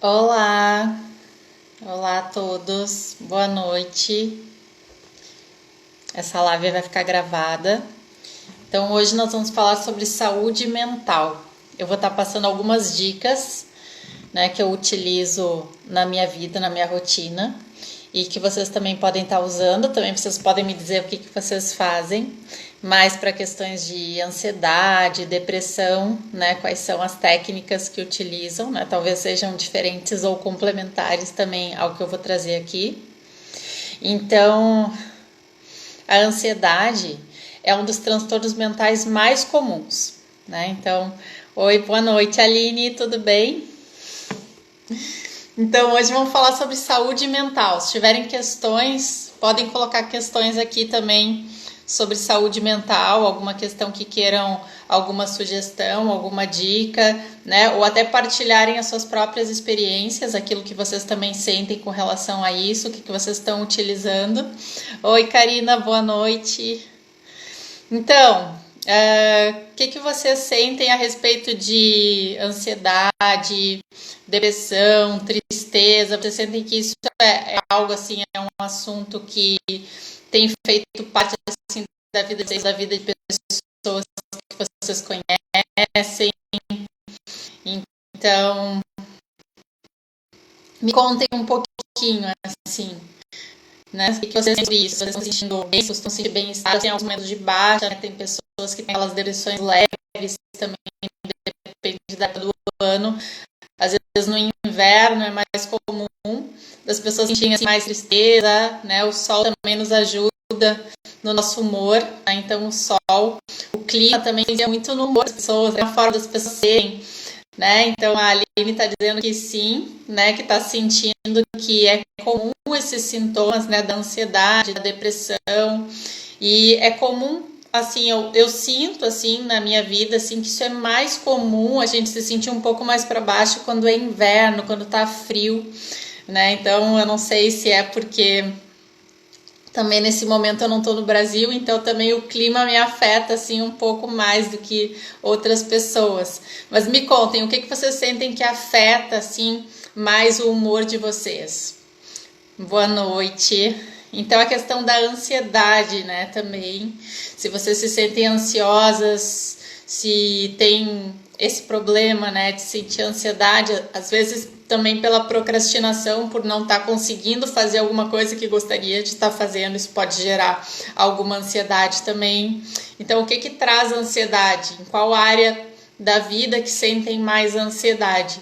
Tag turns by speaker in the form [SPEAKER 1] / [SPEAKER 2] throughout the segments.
[SPEAKER 1] Olá, olá a todos, boa noite. Essa live vai ficar gravada. Então, hoje nós vamos falar sobre saúde mental. Eu vou estar passando algumas dicas, né, que eu utilizo na minha vida, na minha rotina, e que vocês também podem estar usando. Também vocês podem me dizer o que vocês fazem, mais para questões de ansiedade, depressão, né? Quais são as técnicas que utilizam, né? Talvez sejam diferentes ou complementares também ao que eu vou trazer aqui. Então, a ansiedade é um dos transtornos mentais mais comuns, né? Então, oi, boa noite, Aline, tudo bem? Então, hoje vamos falar sobre saúde mental. Se tiverem questões, podem colocar questões aqui também sobre saúde mental, alguma questão que queiram, alguma sugestão, alguma dica, né? Ou até partilharem as suas próprias experiências, aquilo que vocês também sentem com relação a isso, o que vocês estão utilizando. Oi, Karina, boa noite. Então, o que vocês sentem a respeito de ansiedade, depressão, tristeza? Vocês sentem que isso é algo assim, é um assunto que tem feito parte assim, da vida de vocês, da vida de pessoas que vocês conhecem? Então, me contem um pouquinho assim, né? O que vocês sentem sobre isso? Vocês estão sentindo bem? Vocês estão sentindo bem-estar? Tem alguns momentos de baixa, né? Tem pessoas que têm aquelas depressões leves também, depende da época do ano. Às vezes no inverno é mais comum das pessoas sentirem assim, mais tristeza, né? O sol também nos ajuda no nosso humor, né? Então o sol, o clima também influencia muito no humor das pessoas, é a forma das pessoas serem, né? Então a Aline está dizendo que sim, né? Que está sentindo que é comum esses sintomas, né? Da ansiedade, da depressão, e é comum. Assim, eu sinto, assim, na minha vida, assim, que isso é mais comum, a gente se sentir um pouco mais para baixo quando é inverno, quando tá frio, né? Então, eu não sei se é porque também nesse momento eu não tô no Brasil, então também o clima me afeta, assim, um pouco mais do que outras pessoas. Mas me contem, o que vocês sentem que afeta, assim, mais o humor de vocês? Boa noite. Então, a questão da ansiedade, né, também. Se vocês se sentem ansiosas, se tem esse problema, né, de sentir ansiedade, às vezes também pela procrastinação, por não estar conseguindo fazer alguma coisa que gostaria de estar fazendo, isso pode gerar alguma ansiedade também. Então, o que traz ansiedade? Em qual área da vida que sentem mais ansiedade?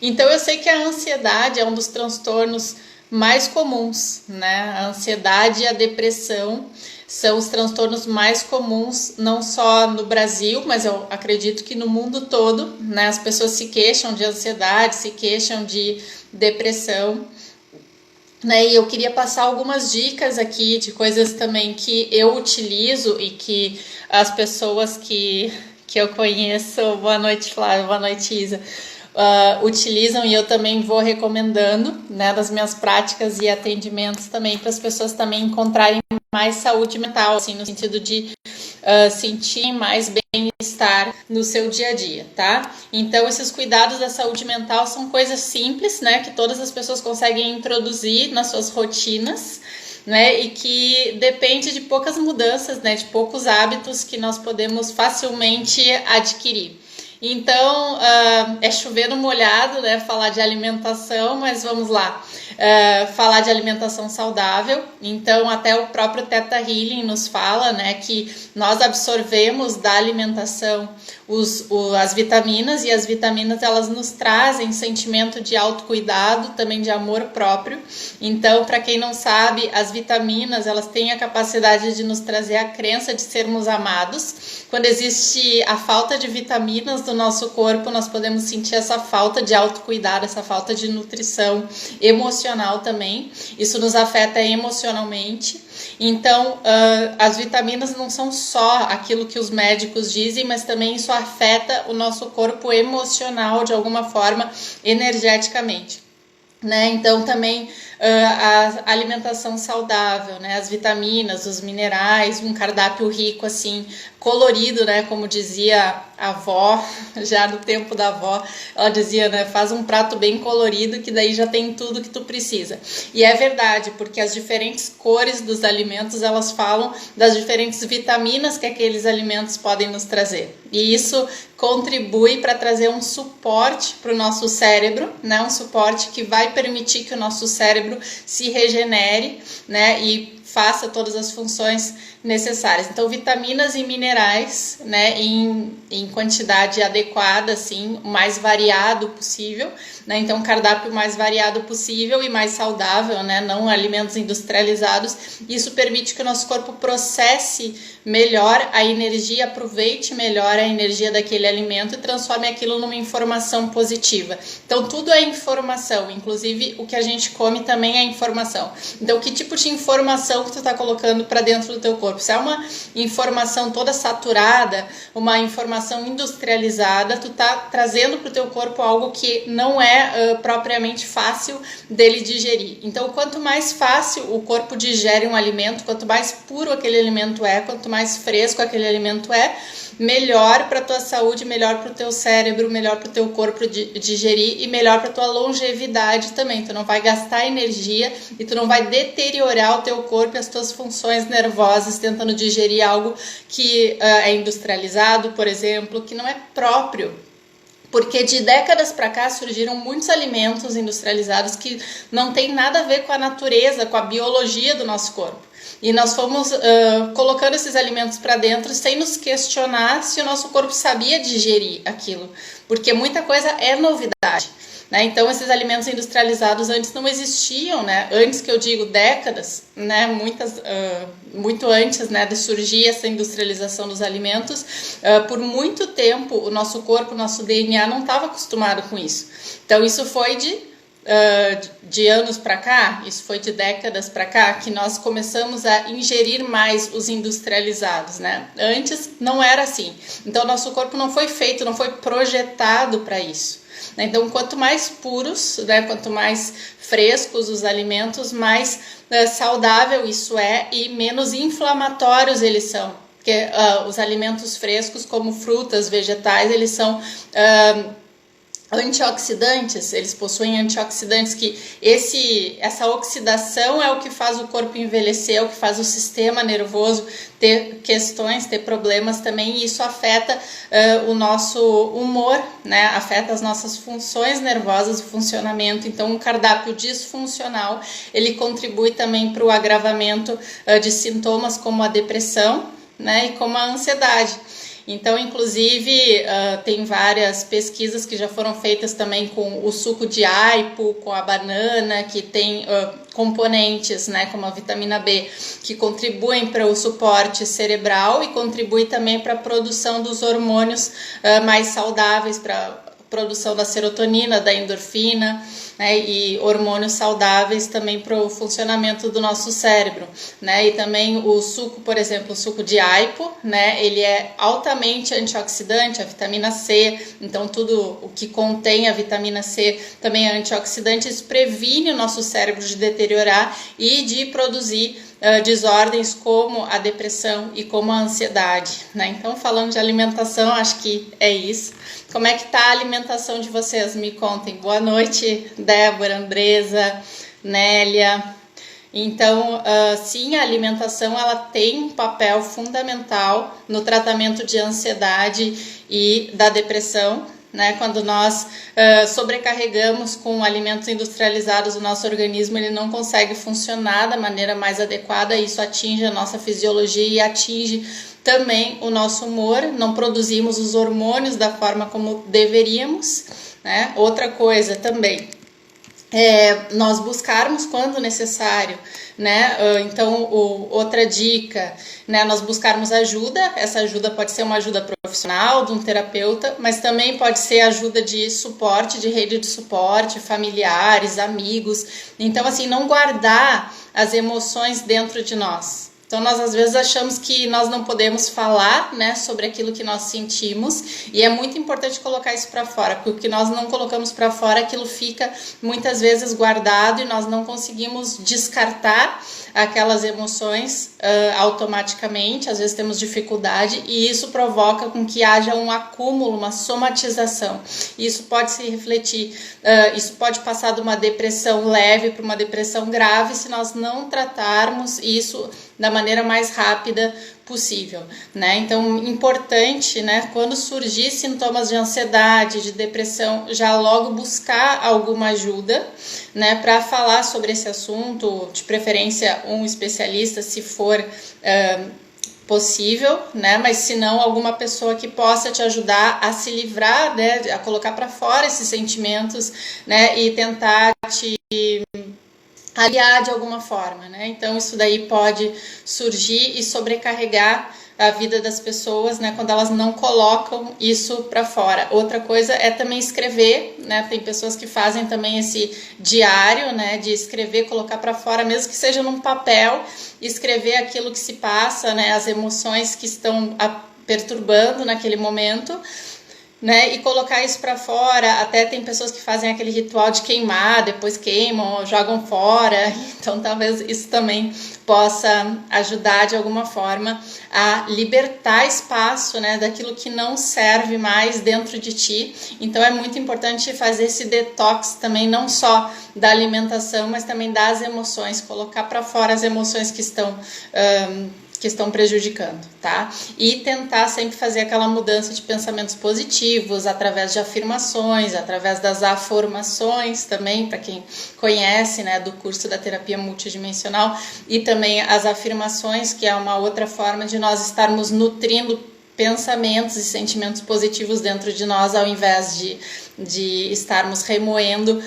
[SPEAKER 1] Então eu sei que a ansiedade é um dos transtornos mais comuns, né? A ansiedade e a depressão são os transtornos mais comuns, não só no Brasil, mas eu acredito que no mundo todo, né? As pessoas se queixam de ansiedade, se queixam de depressão, né? E eu queria passar algumas dicas aqui de coisas também que eu utilizo e que as pessoas que eu conheço, boa noite Flávia, boa noite Isa, utilizam, e eu também vou recomendando, né, das minhas práticas e atendimentos também para as pessoas também encontrarem mais saúde mental, assim, no sentido de sentir mais bem-estar no seu dia a dia, tá? Então, esses cuidados da saúde mental são coisas simples, né, que todas as pessoas conseguem introduzir nas suas rotinas, né, e que depende de poucas mudanças, né, de poucos hábitos que nós podemos facilmente adquirir. Então, é chover no molhado, né? Falar de alimentação, mas vamos lá. Falar de alimentação saudável. Então, até o próprio Theta Healing nos fala, né, que nós absorvemos da alimentação as vitaminas, e as vitaminas elas nos trazem sentimento de autocuidado, também de amor próprio. Então, para quem não sabe, as vitaminas elas têm a capacidade de nos trazer a crença de sermos amados. Quando existe a falta de vitaminas do nosso corpo, nós podemos sentir essa falta de autocuidado, essa falta de nutrição emocional também. Isso nos afeta emocionalmente. Então, as vitaminas não são só aquilo que os médicos dizem, mas também isso afeta o nosso corpo emocional de alguma forma, energeticamente. Né? Então também a alimentação saudável, né? As vitaminas, os minerais, um cardápio rico assim, colorido, né? Como dizia a avó, já no tempo da avó, ela dizia, né, faz um prato bem colorido que daí já tem tudo que tu precisa. E é verdade, porque as diferentes cores dos alimentos, elas falam das diferentes vitaminas que aqueles alimentos podem nos trazer. E isso contribui para trazer um suporte para o nosso cérebro, né? Um suporte que vai permitir que o nosso cérebro se regenere, né? E faça todas as funções necessárias. Então, vitaminas e minerais, né, em quantidade adequada, assim, o mais variado possível, né? Então, cardápio mais variado possível e mais saudável, né? Não alimentos industrializados. Isso permite que o nosso corpo processe melhor a energia, aproveite melhor a energia daquele alimento e transforme aquilo numa informação positiva. Então, tudo é informação, inclusive o que a gente come também é informação. Então, que tipo de informação que tu tá colocando para dentro do teu corpo? Se é uma informação toda saturada, uma informação industrializada, tu tá trazendo para o teu corpo algo que não é propriamente fácil dele digerir. Então, quanto mais fácil o corpo digere um alimento, quanto mais puro aquele alimento é, quanto mais fresco aquele alimento é, melhor para tua saúde, melhor para o teu cérebro, melhor para o teu corpo digerir e melhor para tua longevidade também. Tu não vai gastar energia e tu não vai deteriorar o teu corpo e as tuas funções nervosas tentando digerir algo que é industrializado, por exemplo, que não é próprio. Porque de décadas para cá surgiram muitos alimentos industrializados que não tem nada a ver com a natureza, com a biologia do nosso corpo. E nós fomos colocando esses alimentos para dentro sem nos questionar se o nosso corpo sabia digerir aquilo. Porque muita coisa é novidade, né? Então, esses alimentos industrializados antes não existiam, né? Antes que eu digo décadas, né? Muito antes, né, de surgir essa industrialização dos alimentos, por muito tempo o nosso corpo, o nosso DNA não estava acostumado com isso. Então, isso foi de anos para cá, isso foi de décadas para cá, que nós começamos a ingerir mais os industrializados, né? Antes não era assim. Então, nosso corpo não foi feito, não foi projetado para isso. Então, quanto mais puros, né, quanto mais frescos os alimentos, mais saudável isso é e menos inflamatórios eles são. Porque os alimentos frescos, como frutas, vegetais, eles são antioxidantes, eles possuem antioxidantes que essa oxidação é o que faz o corpo envelhecer, é o que faz o sistema nervoso ter questões, ter problemas também, e isso afeta o nosso humor, né? Afeta as nossas funções nervosas, o funcionamento. Então, um cardápio disfuncional, ele contribui também para o agravamento de sintomas como a depressão, né? E como a ansiedade. Então, inclusive, tem várias pesquisas que já foram feitas também com o suco de aipo, com a banana, que tem componentes, né, como a vitamina B, que contribuem para o suporte cerebral e contribuem também para a produção dos hormônios mais saudáveis, para produção da serotonina, da endorfina, né, e hormônios saudáveis também para o funcionamento do nosso cérebro, né, e também o suco, por exemplo, o suco de aipo, né, ele é altamente antioxidante, a vitamina C, então tudo o que contém a vitamina C também é antioxidante, isso previne o nosso cérebro de deteriorar e de produzir desordens como a depressão e como a ansiedade, né? Então, falando de alimentação, acho que é isso. Como é que tá a alimentação de vocês? Me contem. Boa noite, Débora, Andresa, Nélia. Então, sim, a alimentação ela tem um papel fundamental no tratamento de ansiedade e da depressão, né? Quando nós sobrecarregamos com alimentos industrializados o nosso organismo, ele não consegue funcionar da maneira mais adequada, e isso atinge a nossa fisiologia e atinge também o nosso humor, não produzimos os hormônios da forma como deveríamos, né? Outra coisa também, nós buscarmos quando necessário, né? Então, outra dica, né? Nós buscarmos ajuda. Essa ajuda pode ser uma ajuda profissional, de um terapeuta, mas também pode ser ajuda de suporte, de rede de suporte, familiares, amigos. Então, assim, não guardar as emoções dentro de nós, Então, nós às vezes achamos que nós não podemos falar, né, sobre aquilo que nós sentimos, e é muito importante colocar isso para fora, porque o que nós não colocamos para fora, aquilo fica muitas vezes guardado e nós não conseguimos descartar aquelas emoções automaticamente, às vezes temos dificuldade, e isso provoca com que haja um acúmulo, uma somatização. E isso pode se refletir, isso pode passar de uma depressão leve para uma depressão grave se nós não tratarmos isso da maneira mais rápida possível, né? Então, importante, né, quando surgir sintomas de ansiedade, de depressão, já logo buscar alguma ajuda, né, para falar sobre esse assunto, de preferência um especialista, se for possível, né, mas se não, alguma pessoa que possa te ajudar a se livrar, né, a colocar para fora esses sentimentos, né, e tentar te aliar de alguma forma, né? Então isso daí pode surgir e sobrecarregar a vida das pessoas, né, quando elas não colocam isso para fora. Outra coisa é também escrever, né? Tem pessoas que fazem também esse diário, né, de escrever, colocar para fora, mesmo que seja num papel, escrever aquilo que se passa, né, as emoções que estão perturbando naquele momento, né, e colocar isso para fora. Até tem pessoas que fazem aquele ritual de queimar, depois queimam, jogam fora, então talvez isso também possa ajudar de alguma forma a libertar espaço, né, daquilo que não serve mais dentro de ti. Então é muito importante fazer esse detox também, não só da alimentação, mas também das emoções, colocar para fora as emoções que estão prejudicando, tá? E tentar sempre fazer aquela mudança de pensamentos positivos através de afirmações, através das afirmações também, para quem conhece, né, do curso da terapia multidimensional, e também as afirmações, que é uma outra forma de nós estarmos nutrindo pensamentos e sentimentos positivos dentro de nós, ao invés de estarmos remoendo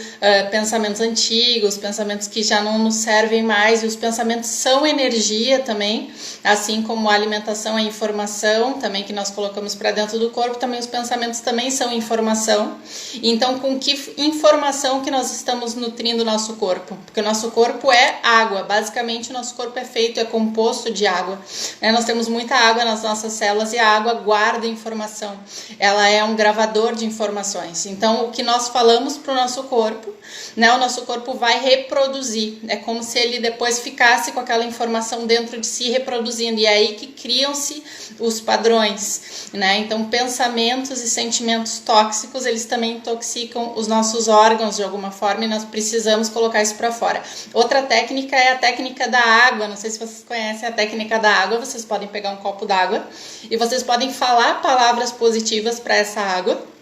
[SPEAKER 1] pensamentos antigos, pensamentos que já não nos servem mais. E os pensamentos são energia também, assim como a alimentação é informação também que nós colocamos para dentro do corpo, também os pensamentos também são informação. Então, com que informação que nós estamos nutrindo o nosso corpo? Porque o nosso corpo é água, basicamente o nosso corpo é composto de água, né? Nós temos muita água nas nossas células e a água guarda informação, ela é um gravador de informações. Então, o que nós falamos para o nosso corpo, né, o nosso corpo vai reproduzir. É como se ele depois ficasse com aquela informação dentro de si reproduzindo, e é aí que criam-se os padrões, né? Então, pensamentos e sentimentos tóxicos, eles também intoxicam os nossos órgãos de alguma forma, e nós precisamos colocar isso para fora. Outra técnica é a técnica da água. Não sei se vocês conhecem a técnica da água. Vocês podem pegar um copo d'água e vocês podem falar palavras positivas para essa água.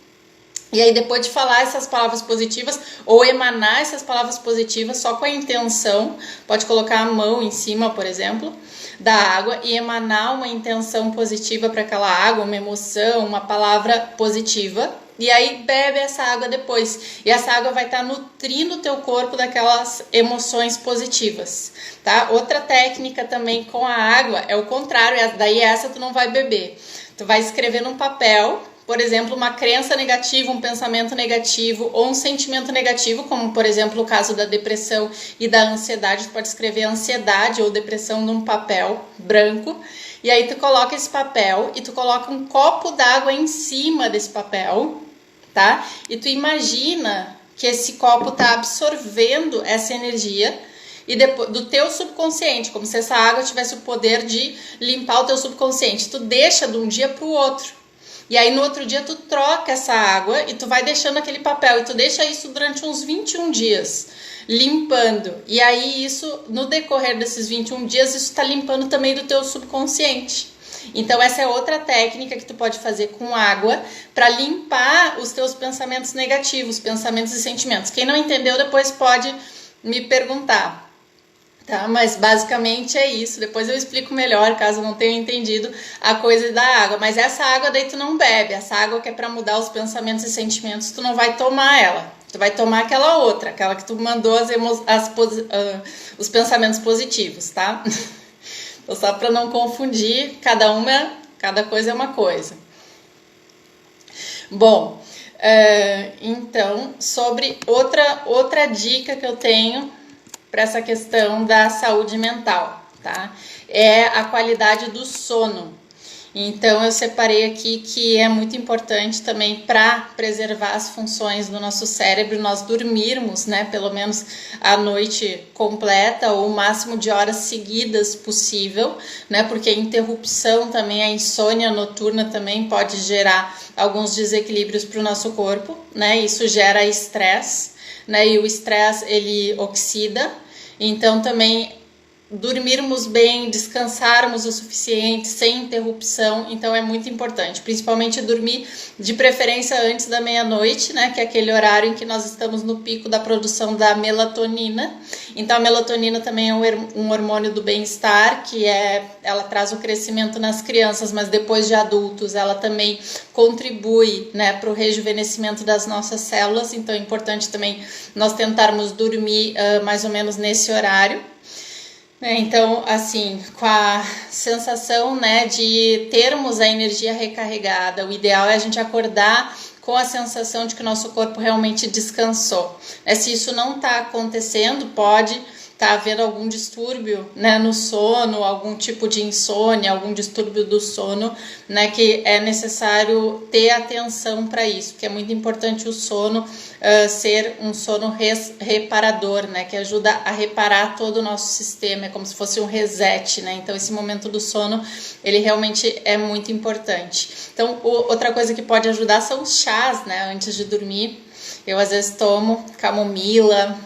[SPEAKER 1] E aí, depois de falar essas palavras positivas ou emanar essas palavras positivas só com a intenção, pode colocar a mão em cima, por exemplo, da água e emanar uma intenção positiva para aquela água, uma emoção, uma palavra positiva. E aí bebe essa água depois. E essa água vai estar nutrindo o teu corpo daquelas emoções positivas, tá? Outra técnica também com a água é o contrário. Daí essa tu não vai beber. Tu vai escrever num papel, por exemplo, uma crença negativa, um pensamento negativo ou um sentimento negativo, como por exemplo o caso da depressão e da ansiedade. Tu pode escrever ansiedade ou depressão num papel branco. E aí tu coloca esse papel e tu coloca um copo d'água em cima desse papel, tá? E tu imagina que esse copo tá absorvendo essa energia e depois, do teu subconsciente, como se essa água tivesse o poder de limpar o teu subconsciente. Tu deixa de um dia para o outro. E aí no outro dia tu troca essa água e tu vai deixando aquele papel. E tu deixa isso durante uns 21 dias, limpando. E aí isso, no decorrer desses 21 dias, isso tá limpando também do teu subconsciente. Então essa é outra técnica que tu pode fazer com água para limpar os teus pensamentos negativos, pensamentos e sentimentos. Quem não entendeu depois pode me perguntar. Tá, mas basicamente é isso. Depois eu explico melhor, caso não tenha entendido a coisa da água. Mas essa água daí tu não bebe. Essa água que é para mudar os pensamentos e sentimentos, tu não vai tomar ela. Tu vai tomar aquela outra, aquela que tu mandou os pensamentos positivos, tá? Então, só para não confundir, cada coisa é uma coisa. Bom, então, sobre outra dica que eu tenho para essa questão da saúde mental, tá? é a qualidade do sono. Então eu separei aqui que é muito importante também para preservar as funções do nosso cérebro, nós dormirmos, né, pelo menos a noite completa ou o máximo de horas seguidas possível, né, porque a interrupção também, a insônia noturna também pode gerar alguns desequilíbrios para o nosso corpo, né, isso gera estresse, né, e o estresse ele oxida, então também dormirmos bem, descansarmos o suficiente, sem interrupção, então é muito importante, principalmente dormir de preferência antes da meia-noite, né, que é aquele horário em que nós estamos no pico da produção da melatonina. Então a melatonina também é um hormônio do bem-estar, ela traz o crescimento nas crianças, mas depois de adultos ela também contribui, né, para o rejuvenescimento das nossas células, então é importante também nós tentarmos dormir mais ou menos nesse horário. Então, assim, com a sensação, né, de termos a energia recarregada, o ideal é a gente acordar com a sensação de que o nosso corpo realmente descansou. Se isso não está acontecendo, pode estar havendo algum distúrbio, né, no sono, algum tipo de insônia, algum distúrbio do sono, né, que é necessário ter atenção para isso, porque é muito importante o sono ser um sono reparador, né, que ajuda a reparar todo o nosso sistema, é como se fosse um reset, né, então esse momento do sono, ele realmente é muito importante. Então, outra coisa que pode ajudar são os chás, né, antes de dormir. Eu às vezes tomo camomila,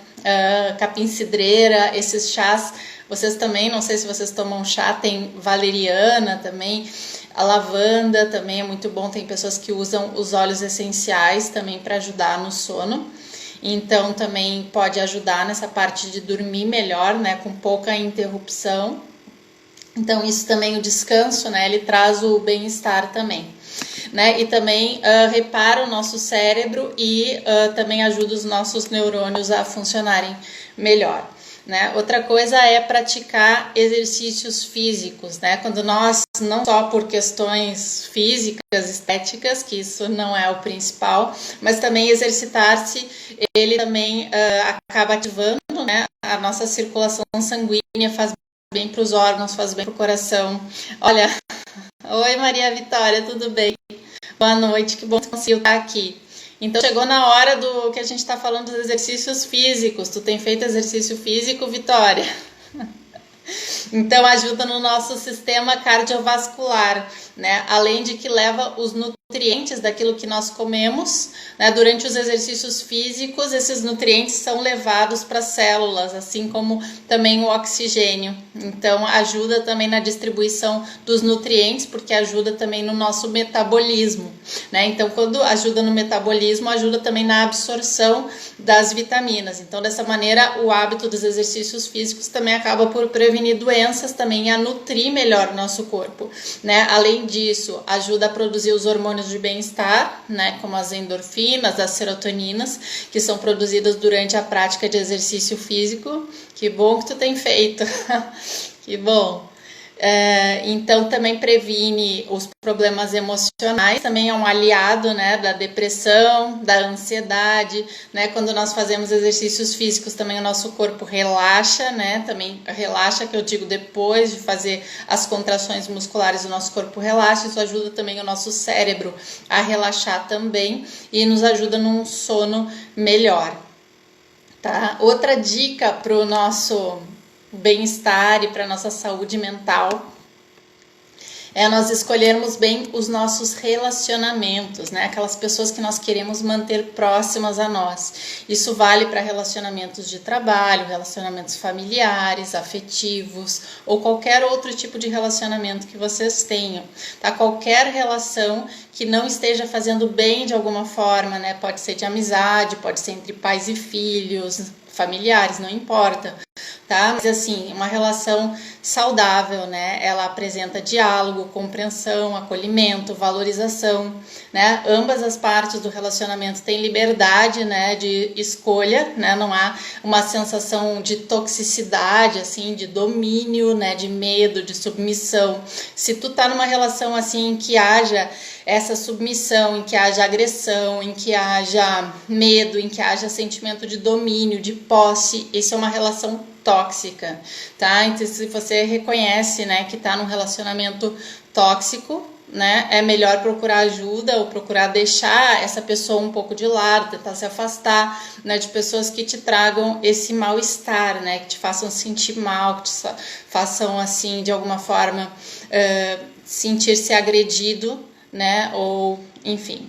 [SPEAKER 1] capim-cidreira, esses chás, vocês também, não sei se vocês tomam chá, tem valeriana também, a lavanda também é muito bom, tem pessoas que usam os óleos essenciais também para ajudar no sono, então também pode ajudar nessa parte de dormir melhor, né, com pouca interrupção. Então isso também, o descanso, né, ele traz o bem-estar também. Né? E também repara o nosso cérebro e também ajuda os nossos neurônios a funcionarem melhor. Né? Outra coisa é praticar exercícios físicos, né? Quando nós, não só por questões físicas, estéticas, que isso não é o principal, mas também exercitar-se, ele também acaba ativando, né, a nossa circulação sanguínea, faz bem para os órgãos, faz bem para o coração. Olha, oi Maria Vitória, tudo bem? Boa noite, que bom que você conseguiu estar aqui. Então chegou na hora do que a gente está falando dos exercícios físicos. Tu tem feito exercício físico, Vitória? Então ajuda no nosso sistema cardiovascular, né? Além de que leva os nutrientes daquilo que nós comemos, né? Durante os exercícios físicos, esses nutrientes são levados para as células, assim como também o oxigênio. Então ajuda também na distribuição dos nutrientes, porque ajuda também no nosso metabolismo, né? Então quando ajuda no metabolismo, ajuda também na absorção das vitaminas. Então dessa maneira, o hábito dos exercícios físicos também acaba por prevenir doenças, também a nutrir melhor o nosso corpo, né? Além disso, ajuda a produzir os hormônios de bem-estar, né? Como as endorfinas, as serotoninas, que são produzidas durante a prática de exercício físico. Que bom que tu tem feito, que bom. Então também previne os problemas emocionais, também é um aliado, né, da depressão, da ansiedade, né? Quando nós fazemos exercícios físicos também o nosso corpo relaxa, né? Também relaxa, que eu digo depois de fazer as contrações musculares, o nosso corpo relaxa, isso ajuda também o nosso cérebro a relaxar também e nos ajuda num sono melhor, tá? Outra dica para o nosso bem-estar e para nossa saúde mental é nós escolhermos bem os nossos relacionamentos, né? Aquelas pessoas que nós queremos manter próximas a nós. Isso vale para relacionamentos de trabalho, relacionamentos familiares, afetivos ou qualquer outro tipo de relacionamento que vocês tenham, tá? Qualquer relação que não esteja fazendo bem de alguma forma, né? Pode ser de amizade, pode ser entre pais e filhos, familiares, não importa, tá? Mas assim, uma relação saudável, né? Ela apresenta diálogo, compreensão, acolhimento, valorização, né? Ambas as partes do relacionamento têm liberdade, né, de escolha, né? Não há uma sensação de toxicidade, assim, de domínio, né, de medo, de submissão. Se tu tá numa relação assim em que haja essa submissão, em que haja agressão, em que haja medo, em que haja sentimento de domínio, de posse, isso é uma relação tóxica, tá? Então, se você reconhece, né, que tá num relacionamento tóxico, né, é melhor procurar ajuda ou procurar deixar essa pessoa um pouco de lado, tentar se afastar, né, de pessoas que te tragam esse mal-estar, né, que te façam sentir mal, que te façam, assim, de alguma forma, sentir-se agredido, né, ou, enfim,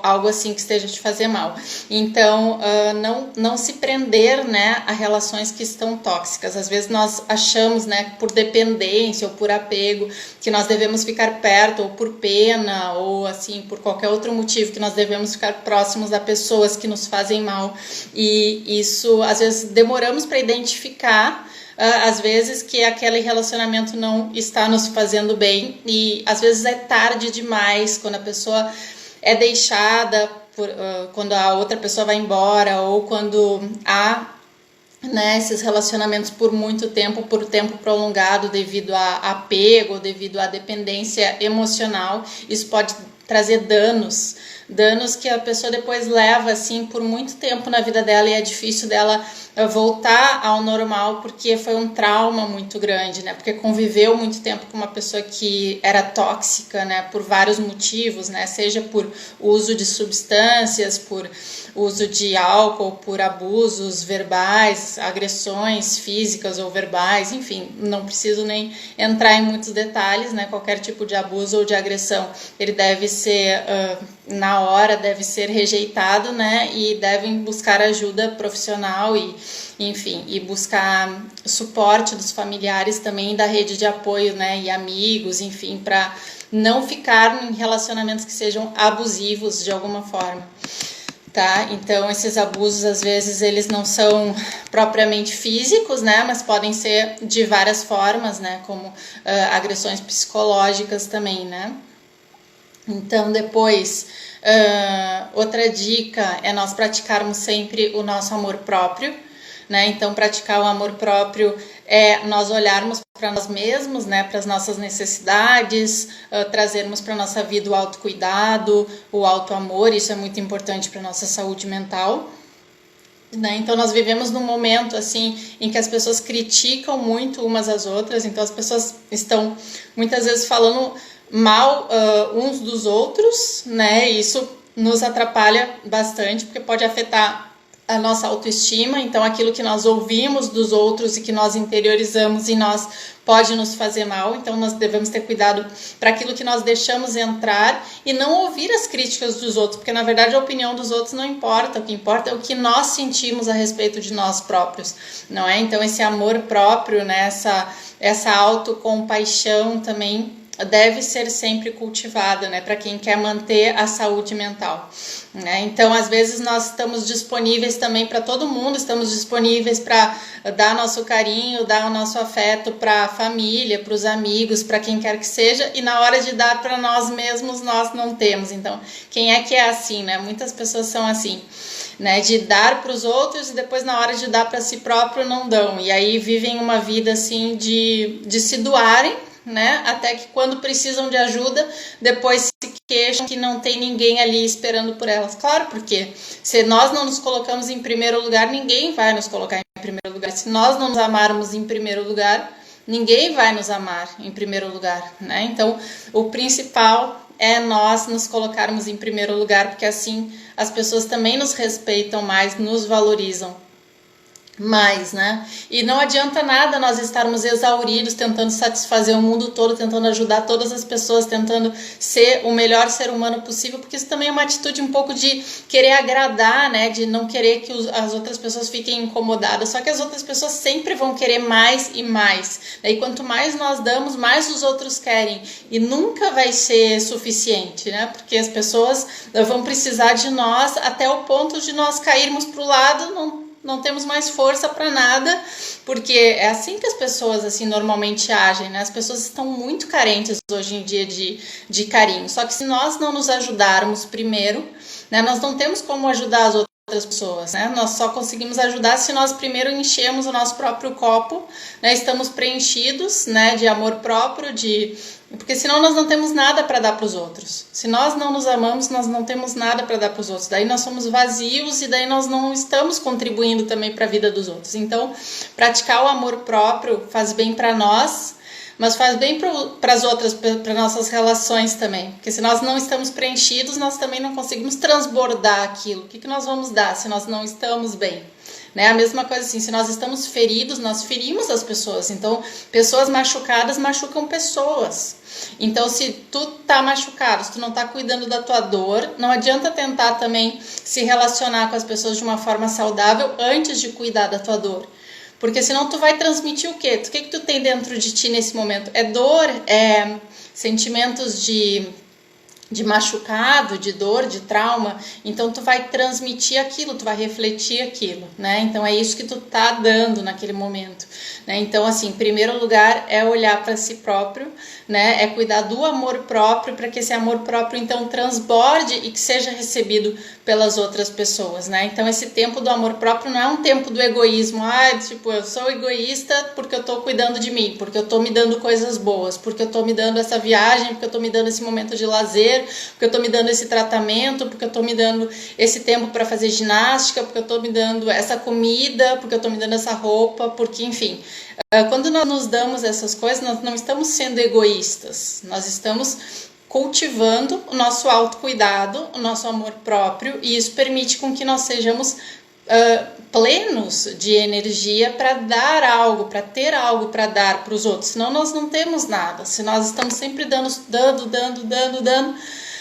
[SPEAKER 1] algo assim que esteja te fazer mal. Então, não se prender, né, a relações que estão tóxicas. Às vezes nós achamos, né, por dependência ou por apego, que nós devemos ficar perto, ou por pena, ou assim, por qualquer outro motivo, que nós devemos ficar próximos a pessoas que nos fazem mal. E isso, às vezes, demoramos para identificar, às vezes, que aquele relacionamento não está nos fazendo bem, e às vezes é tarde demais, quando a pessoa é deixada, quando a outra pessoa vai embora, ou quando há, né, esses relacionamentos por muito tempo, por tempo prolongado, devido a apego, devido à dependência emocional. Isso pode trazer danos que a pessoa depois leva, assim, por muito tempo na vida dela, e é difícil dela voltar ao normal, porque foi um trauma muito grande, né, porque conviveu muito tempo com uma pessoa que era tóxica, né, por vários motivos, né, seja por uso de substâncias, por uso de álcool, por abusos verbais, agressões físicas ou verbais, enfim, não preciso nem entrar em muitos detalhes, né, qualquer tipo de abuso ou de agressão, ele deve ser, na hora, deve ser rejeitado, né, e devem buscar ajuda profissional e, enfim, e buscar suporte dos familiares também, da rede de apoio, né, e amigos, enfim, para não ficar em relacionamentos que sejam abusivos de alguma forma. Tá? Então, esses abusos, às vezes, eles não são propriamente físicos, né? Mas podem ser de várias formas, né? Como agressões psicológicas também, né? Então, depois, outra dica é nós praticarmos sempre o nosso amor próprio, né? Então, praticar o amor próprio é nós olharmos para nós mesmos, né, para as nossas necessidades, trazermos para a nossa vida o autocuidado, o autoamor. Isso é muito importante para a nossa saúde mental, né? Então, nós vivemos num momento, assim, em que as pessoas criticam muito umas às outras, então as pessoas estão muitas vezes falando mal uns dos outros, né? Isso nos atrapalha bastante, porque pode afetar a nossa autoestima. Então, aquilo que nós ouvimos dos outros e que nós interiorizamos em nós pode nos fazer mal. Então, nós devemos ter cuidado para aquilo que nós deixamos entrar e não ouvir as críticas dos outros, porque na verdade a opinião dos outros não importa. O que importa é o que nós sentimos a respeito de nós próprios, não é? Então, esse amor próprio, né, essa autocompaixão também deve ser sempre cultivada, né, para quem quer manter a saúde mental, né? Então, às vezes nós estamos disponíveis também para todo mundo, estamos disponíveis para dar nosso carinho, dar o nosso afeto para a família, para os amigos, para quem quer que seja, e na hora de dar para nós mesmos nós não temos. Então, quem é que é assim, né? Muitas pessoas são assim, né, de dar para os outros e depois na hora de dar para si próprio não dão, e aí vivem uma vida assim de se doarem, né, até que quando precisam de ajuda, depois se queixam que não tem ninguém ali esperando por elas. Claro, porque se nós não nos colocamos em primeiro lugar, ninguém vai nos colocar em primeiro lugar. Se nós não nos amarmos em primeiro lugar, ninguém vai nos amar em primeiro lugar, né? Então, o principal é nós nos colocarmos em primeiro lugar, porque assim as pessoas também nos respeitam mais, nos valorizam mais, né? E não adianta nada nós estarmos exauridos, tentando satisfazer o mundo todo, tentando ajudar todas as pessoas, tentando ser o melhor ser humano possível, porque isso também é uma atitude um pouco de querer agradar, né? De não querer que as outras pessoas fiquem incomodadas. Só que as outras pessoas sempre vão querer mais e mais. E quanto mais nós damos, mais os outros querem. E nunca vai ser suficiente, né? Porque as pessoas vão precisar de nós até o ponto de nós cairmos para o lado, não temos mais força para nada, porque é assim que as pessoas assim normalmente agem, né? As pessoas estão muito carentes hoje em dia de carinho. Só que se nós não nos ajudarmos primeiro, né, nós não temos como ajudar as outras pessoas, né? Nós só conseguimos ajudar se nós primeiro enchemos o nosso próprio copo, né? Estamos preenchidos, né, de amor próprio, de Porque senão nós não temos nada para dar para os outros. Se nós não nos amamos, nós não temos nada para dar para os outros. Daí nós somos vazios e daí nós não estamos contribuindo também para a vida dos outros. Então, praticar o amor próprio faz bem para nós, mas faz bem para as outras, para nossas relações também. Porque se nós não estamos preenchidos, nós também não conseguimos transbordar aquilo. O que nós vamos dar se nós não estamos bem? Né? A mesma coisa assim, se nós estamos feridos, nós ferimos as pessoas. Então, pessoas machucadas machucam pessoas. Então, se tu tá machucado, se tu não tá cuidando da tua dor, não adianta tentar também se relacionar com as pessoas de uma forma saudável antes de cuidar da tua dor. Porque senão tu vai transmitir o quê? O que tu tem dentro de ti nesse momento? É dor, é sentimentos de machucado, de dor, de trauma, então tu vai transmitir aquilo, tu vai refletir aquilo, né? Então é isso que tu tá dando naquele momento, né? Então assim, em primeiro lugar é olhar para si próprio, né? É cuidar do amor próprio para que esse amor próprio então transborde e que seja recebido pelas outras pessoas, né? Então esse tempo do amor próprio não é um tempo do egoísmo, tipo, eu sou egoísta porque eu tô cuidando de mim, porque eu tô me dando coisas boas, porque eu tô me dando essa viagem, porque eu tô me dando esse momento de lazer, porque eu tô me dando esse tratamento, porque eu tô me dando esse tempo para fazer ginástica, porque eu tô me dando essa comida, porque eu tô me dando essa roupa, porque enfim, quando nós nos damos essas coisas, nós não estamos sendo egoístas, nós estamos cultivando o nosso autocuidado, o nosso amor próprio, e isso permite com que nós sejamos plenos de energia para dar algo, para ter algo para dar para os outros. Senão nós não temos nada. Se nós estamos sempre dando,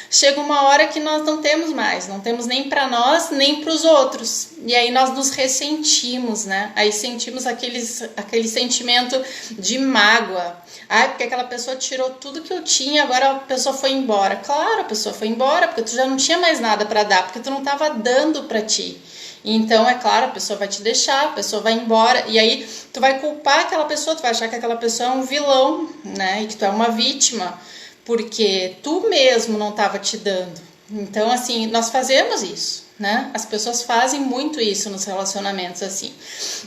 [SPEAKER 1] chega uma hora que nós não temos mais, não temos nem para nós, nem para os outros. E aí nós nos ressentimos, né? Aí sentimos aquele sentimento de mágoa. Porque aquela pessoa tirou tudo que eu tinha, agora a pessoa foi embora. Claro, a pessoa foi embora porque tu já não tinha mais nada para dar, porque tu não estava dando para ti. Então, é claro, a pessoa vai te deixar, a pessoa vai embora, e aí tu vai culpar aquela pessoa, tu vai achar que aquela pessoa é um vilão, né? E que tu é uma vítima, porque tu mesmo não estava te dando. Então, assim, nós fazemos isso, né? As pessoas fazem muito isso nos relacionamentos, assim.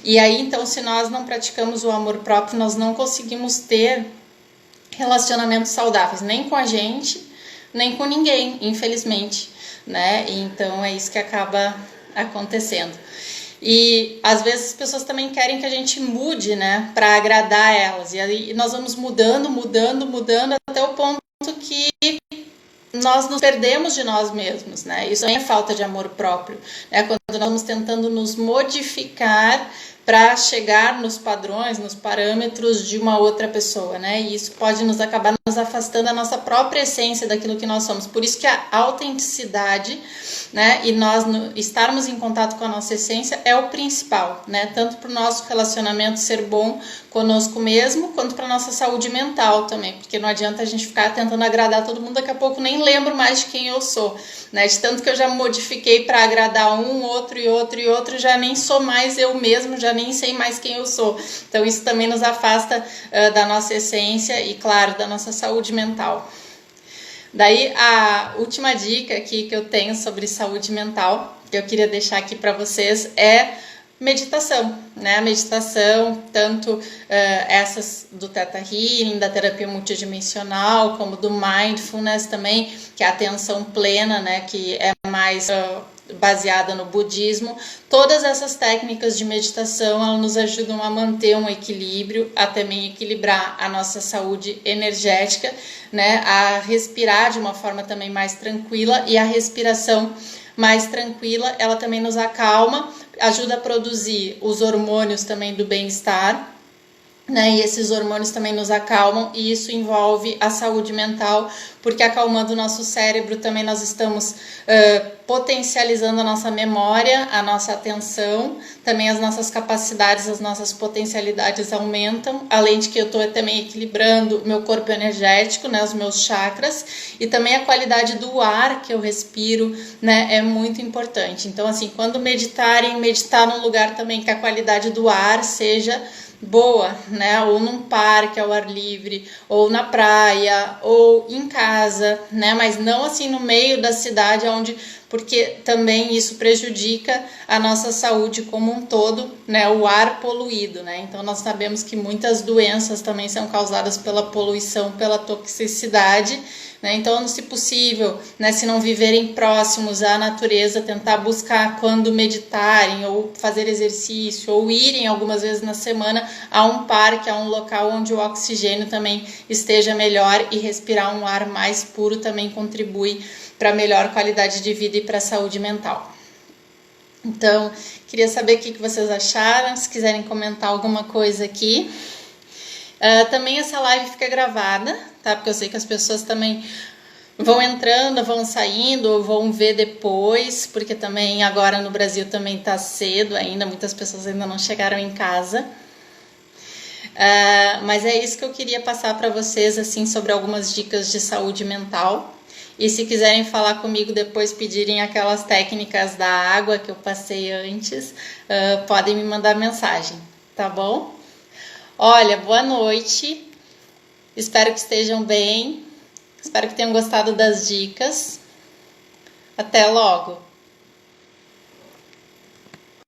[SPEAKER 1] E aí, então, se nós não praticamos o amor próprio, nós não conseguimos ter relacionamentos saudáveis, nem com a gente, nem com ninguém, infelizmente, né? Então, é isso que acaba acontecendo. E às vezes as pessoas também querem que a gente mude, né, para agradar elas. E aí nós vamos mudando até o ponto que nós nos perdemos de nós mesmos, né? Isso é falta de amor próprio, né? Quando nós estamos tentando nos modificar para chegar nos padrões, nos parâmetros de uma outra pessoa, né? E isso pode nos acabar nos afastando da nossa própria essência, daquilo que nós somos. Por isso que a autenticidade, né, e nós estarmos em contato com a nossa essência é o principal, né? Tanto para o nosso relacionamento ser bom conosco mesmo, quanto para a nossa saúde mental também, porque não adianta a gente ficar tentando agradar todo mundo, daqui a pouco nem lembro mais de quem eu sou, né? De tanto que eu já modifiquei para agradar um, outro, já nem sou mais eu mesmo, já nem sei mais quem eu sou. Então isso também nos afasta da nossa essência e, claro, da nossa saúde mental. Daí a última dica aqui que eu tenho sobre saúde mental, que eu queria deixar aqui para vocês, é meditação, né? A meditação, tanto essas do Theta Healing, da terapia multidimensional, como do Mindfulness também, que é a atenção plena, né? Que é mais baseada no budismo. Todas essas técnicas de meditação, elas nos ajudam a manter um equilíbrio, a também equilibrar a nossa saúde energética, né? A respirar de uma forma também mais tranquila, e a respiração mais tranquila, ela também nos acalma, ajuda a produzir os hormônios também do bem-estar, né? E esses hormônios também nos acalmam, e isso envolve a saúde mental, porque acalmando o nosso cérebro também nós estamos potencializando a nossa memória, a nossa atenção, também as nossas capacidades, as nossas potencialidades aumentam, além de que eu estou também equilibrando o meu corpo energético, né, os meus chakras, e também a qualidade do ar que eu respiro, né, é muito importante. Então, assim, quando meditar num lugar também que a qualidade do ar seja boa, né? Ou num parque ao ar livre, ou na praia, ou em casa, né? Mas não assim no meio da cidade onde porque também isso prejudica a nossa saúde como um todo, né? O ar poluído, né? Então nós sabemos que muitas doenças também são causadas pela poluição, pela toxicidade, né? Então, se possível, né, se não viverem próximos à natureza, tentar buscar quando meditarem ou fazer exercício ou irem algumas vezes na semana a um parque, a um local onde o oxigênio também esteja melhor, e respirar um ar mais puro também contribui para melhor qualidade de vida e para a saúde mental. Então, queria saber o que vocês acharam, se quiserem comentar alguma coisa aqui. Também essa live fica gravada, tá? Porque eu sei que as pessoas também vão entrando, vão saindo, vão ver depois, porque também agora no Brasil também tá cedo ainda, muitas pessoas ainda não chegaram em casa. Mas é isso que eu queria passar para vocês, assim, sobre algumas dicas de saúde mental. E se quiserem falar comigo depois, pedirem aquelas técnicas da água que eu passei antes, podem me mandar mensagem, tá bom? Olha, boa noite, espero que estejam bem, espero que tenham gostado das dicas. Até logo!